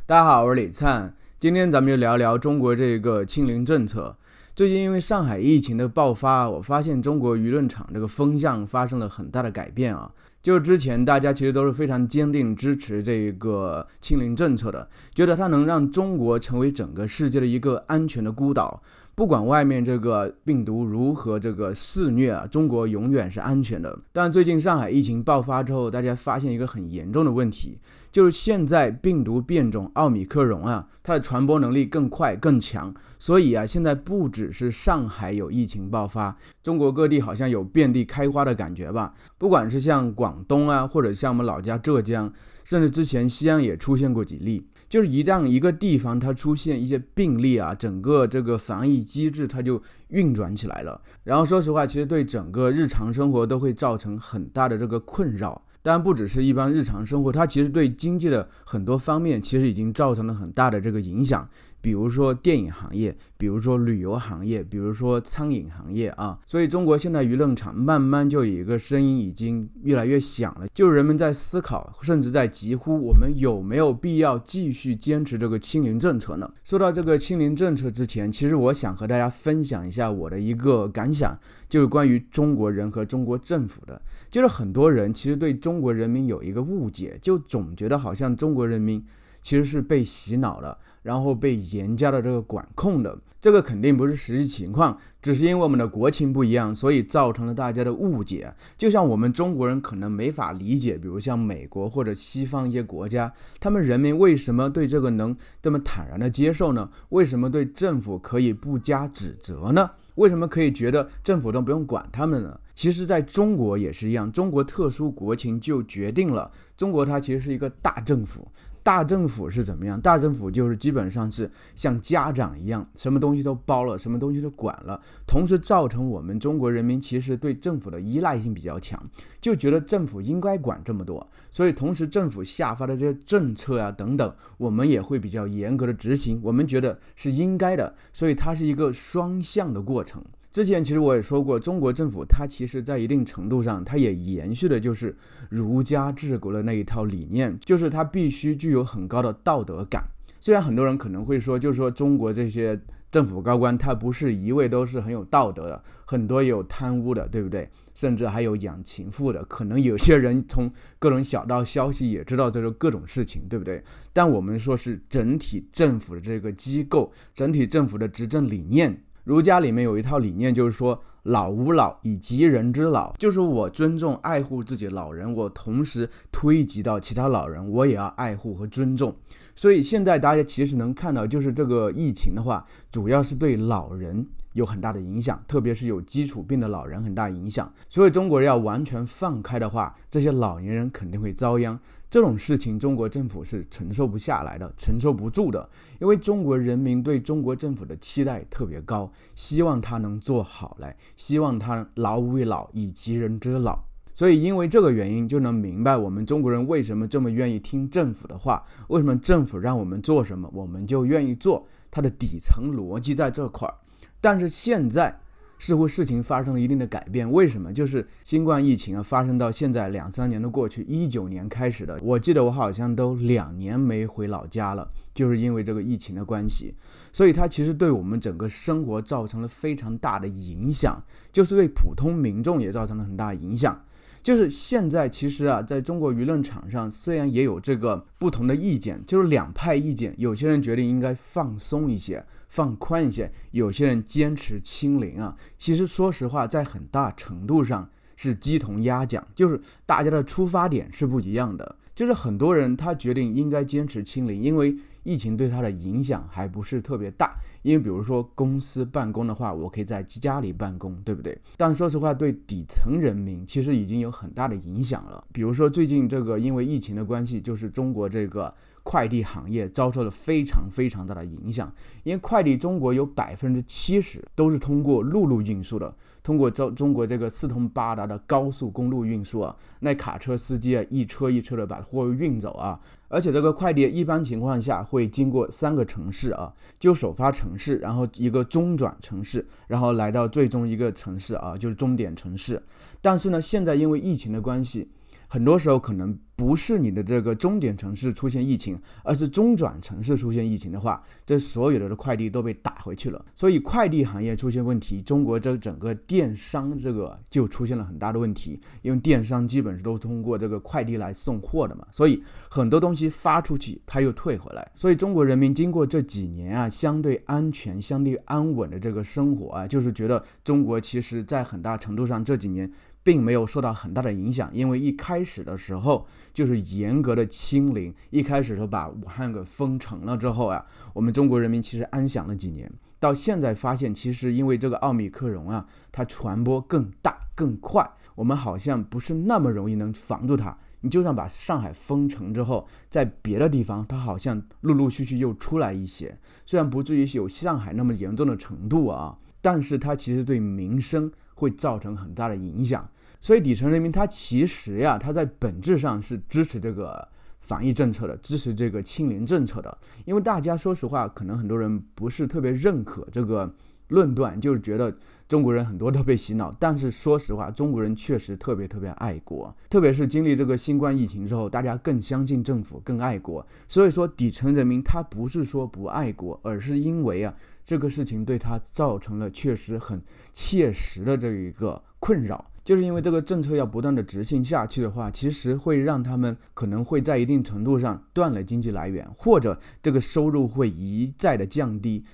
大家好，我是李灿，今天咱们就聊聊中国这个清零政策。最近因为上海疫情的爆发，我发现中国舆论场这个风向发生了很大的改变啊。就是之前大家其实都是非常坚定支持这个清零政策的，觉得它能让中国成为整个世界的一个安全的孤岛。不管外面这个病毒如何这个肆虐啊，中国永远是安全的。但最近上海疫情爆发之后，大家发现一个很严重的问题，就是现在病毒变种奥密克戎啊，它的传播能力更快更强，所以啊，现在不只是上海有疫情爆发，中国各地好像有遍地开花的感觉吧。不管是像广东啊，或者像我们老家浙江，甚至之前西安也出现过几例。就是一旦一个地方它出现一些病例啊，整个这个防疫机制它就运转起来了。然后说实话，其实对整个日常生活都会造成很大的这个困扰。当然不只是一般日常生活，它其实对经济的很多方面其实已经造成了很大的这个影响。比如说电影行业，比如说旅游行业，比如说餐饮行业啊，所以中国现在舆论场慢慢就有一个声音已经越来越响了，就是人们在思考，甚至在疾呼，我们有没有必要继续坚持这个清零政策呢？说到这个清零政策之前，其实我想和大家分享一下我的一个感想，就是关于中国人和中国政府的。就是很多人其实对中国人民有一个误解，就总觉得好像中国人民其实是被洗脑了，然后被严加的这个管控的。这个肯定不是实际情况，只是因为我们的国情不一样，所以造成了大家的误解。就像我们中国人可能没法理解，比如像美国或者西方一些国家，他们人民为什么对这个能这么坦然的接受呢？为什么对政府可以不加指责呢？为什么可以觉得政府都不用管他们呢？其实在中国也是一样，中国特殊国情就决定了中国它其实是一个大政府。大政府是怎么样？大政府就是基本上是像家长一样，什么东西都包了，什么东西都管了，同时造成我们中国人民其实对政府的依赖性比较强，就觉得政府应该管这么多，所以同时政府下发的这些政策啊等等，我们也会比较严格的执行，我们觉得是应该的，所以它是一个双向的过程。之前其实我也说过，中国政府它其实在一定程度上，它也延续的就是儒家治国的那一套理念，就是它必须具有很高的道德感。虽然很多人可能会说，就是说中国这些政府高官，他不是一味都是很有道德的，很多也有贪污的，对不对？甚至还有养情妇的，可能有些人从各种小道消息也知道这种各种事情，对不对？但我们说是整体政府的这个机构，整体政府的执政理念。儒家里面有一套理念，就是说老吾老以及人之老，就是我尊重爱护自己老人，我同时推及到其他老人，我也要爱护和尊重。所以现在大家其实能看到，就是这个疫情的话，主要是对老人有很大的影响，特别是有基础病的老人很大影响。所以中国要完全放开的话，这些老年人肯定会遭殃。这种事情中国政府是承受不下来的，承受不住的，因为中国人民对中国政府的期待特别高，希望他能做好来，希望他老吾老以及人之老。所以因为这个原因，就能明白我们中国人为什么这么愿意听政府的话，为什么政府让我们做什么我们就愿意做，它的底层逻辑在这块。但是现在似乎事情发生了一定的改变，为什么？就是新冠疫情发生到现在2-3年的过去，19年开始的，我记得我好像都2年没回老家了，就是因为这个疫情的关系，所以它其实对我们整个生活造成了非常大的影响，就是对普通民众也造成了很大的影响。就是现在其实在中国舆论场上虽然也有这个不同的意见，就是两派意见，有些人决定应该放松一些，放宽一些，有些人坚持清零其实说实话在很大程度上是鸡同鸭讲，就是大家的出发点是不一样的。就是很多人他决定应该坚持清零，因为疫情对他的影响还不是特别大，因为比如说公司办公的话，我可以在家里办公，对不对？但说实话对底层人民其实已经有很大的影响了。比如说最近这个因为疫情的关系，就是中国这个快递行业遭受了非常非常大的影响，因为快递中国有70%都是通过陆路运输的，通过中国这个四通八达的高速公路运输那卡车司机一车一车的把货运走而且这个快递一般情况下会经过3个城市就首发城市，然后一个中转城市，然后来到最终一个城市就是终点城市。但是呢，现在因为疫情的关系，很多时候可能不是你的这个终点城市出现疫情，而是中转城市出现疫情的话，这所有的快递都被打回去了。所以快递行业出现问题，中国这整个电商这个就出现了很大的问题，因为电商基本是都通过这个快递来送货的嘛，所以很多东西发出去它又退回来。所以中国人民经过这几年啊相对安全相对安稳的这个生活啊，就是觉得中国其实在很大程度上这几年并没有受到很大的影响，因为一开始的时候就是严格的清零，一开始就把武汉给封城了之后啊，我们中国人民其实安享了几年，到现在发现其实因为这个奥密克戎啊，它传播更大更快，我们好像不是那么容易能防住它。你就算把上海封城之后，在别的地方它好像陆陆续续又出来一些，虽然不至于有上海那么严重的程度啊，但是它其实对民生会造成很大的影响。所以底层人民他其实呀，他在本质上是支持这个防疫政策的，支持这个清零政策的。因为大家说实话，可能很多人不是特别认可这个论断，就是觉得中国人很多都被洗脑，但是说实话，中国人确实特别爱国，特别是经历这个新冠疫情之后，大家更相信政府，更爱国。所以说底层人民他不是说不爱国，而是因为啊这个事情对他造成了确实很切实的这一个困扰。就是因为这个政策要不断的执行下去的话，其实会让他们可能会在一定程度上断了经济来源，或者这个收入会一再的降低，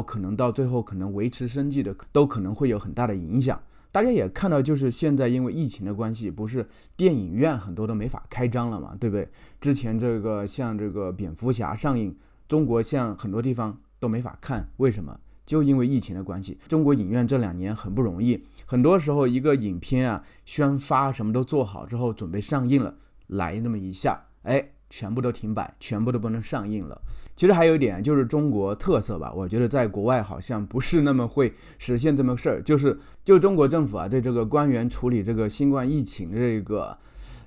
可能到最后可能维持生计的都可能会有很大的影响。大家也看到，就是现在因为疫情的关系，不是电影院很多都没法开张了嘛，对不对？之前像这个蝙蝠侠上映，中国像很多地方都没法看，为什么？就因为疫情的关系，中国影院这2年很不容易，很多时候一个影片啊宣发什么都做好之后准备上映了，来那么一下，全部都停摆，全部都不能上映了。其实还有一点就是中国特色吧，我觉得在国外好像不是那么会实现这么事儿，就中国政府啊对这个官员处理这个新冠疫情的这个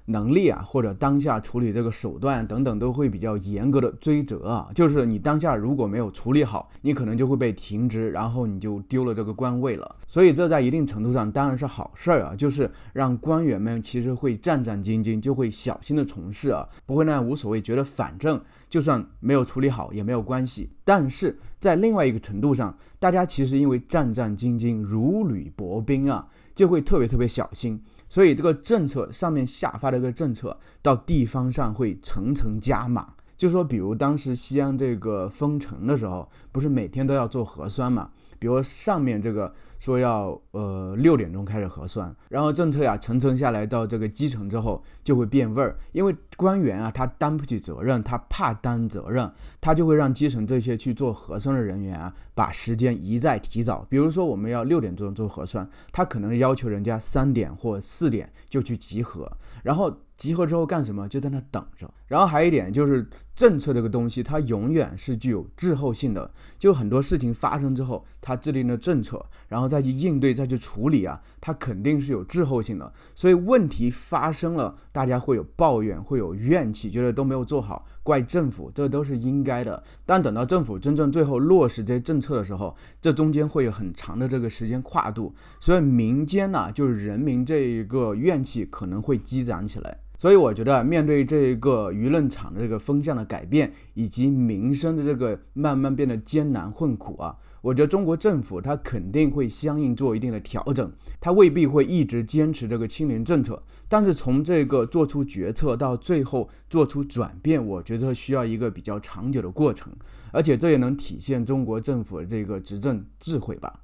能力啊，或者当下处理这个手段等等都会比较严格的追责啊，就是你当下如果没有处理好，你可能就会被停职，然后你就丢了这个官位了。所以这在一定程度上当然是好事啊，就是让官员们其实会战战兢兢，就会小心的从事啊，不会那样无所谓，觉得反正就算没有处理好也没有关系。但是在另外一个程度上，大家其实因为战战兢兢如履薄冰啊，就会特别小心。所以这个政策上面下发的这个政策到地方上会层层加码，就是说比如当时西安这个封城的时候，不是每天都要做核酸嘛，比如上面这个说要6点钟开始核酸，然后政策呀层层下来到这个基层之后就会变味儿，因为官员啊他担不起责任，他怕担责任，他就会让基层这些去做核酸的人员啊把时间一再提早，比如说我们要6点钟做核酸，他可能要求人家3点或4点就去集合，然后集合之后干什么？就在那等着。然后还有一点就是政策这个东西它永远是具有滞后性的，就很多事情发生之后它制定的政策，然后再去应对再去处理啊，它肯定是有滞后性的。所以问题发生了，大家会有抱怨，会有怨气，觉得都没有做好，怪政府，这都是应该的。但等到政府真正最后落实这些政策的时候，这中间会有很长的这个时间跨度，所以民间啊就是人民这一个怨气可能会积攒起来。所以我觉得面对这个舆论场的这个风向的改变，以及民生的这个慢慢变得艰难困苦啊，我觉得中国政府它肯定会相应做一定的调整，它未必会一直坚持这个清零政策，但是从这个做出决策到最后做出转变，我觉得需要一个比较长久的过程，而且这也能体现中国政府的这个执政智慧吧。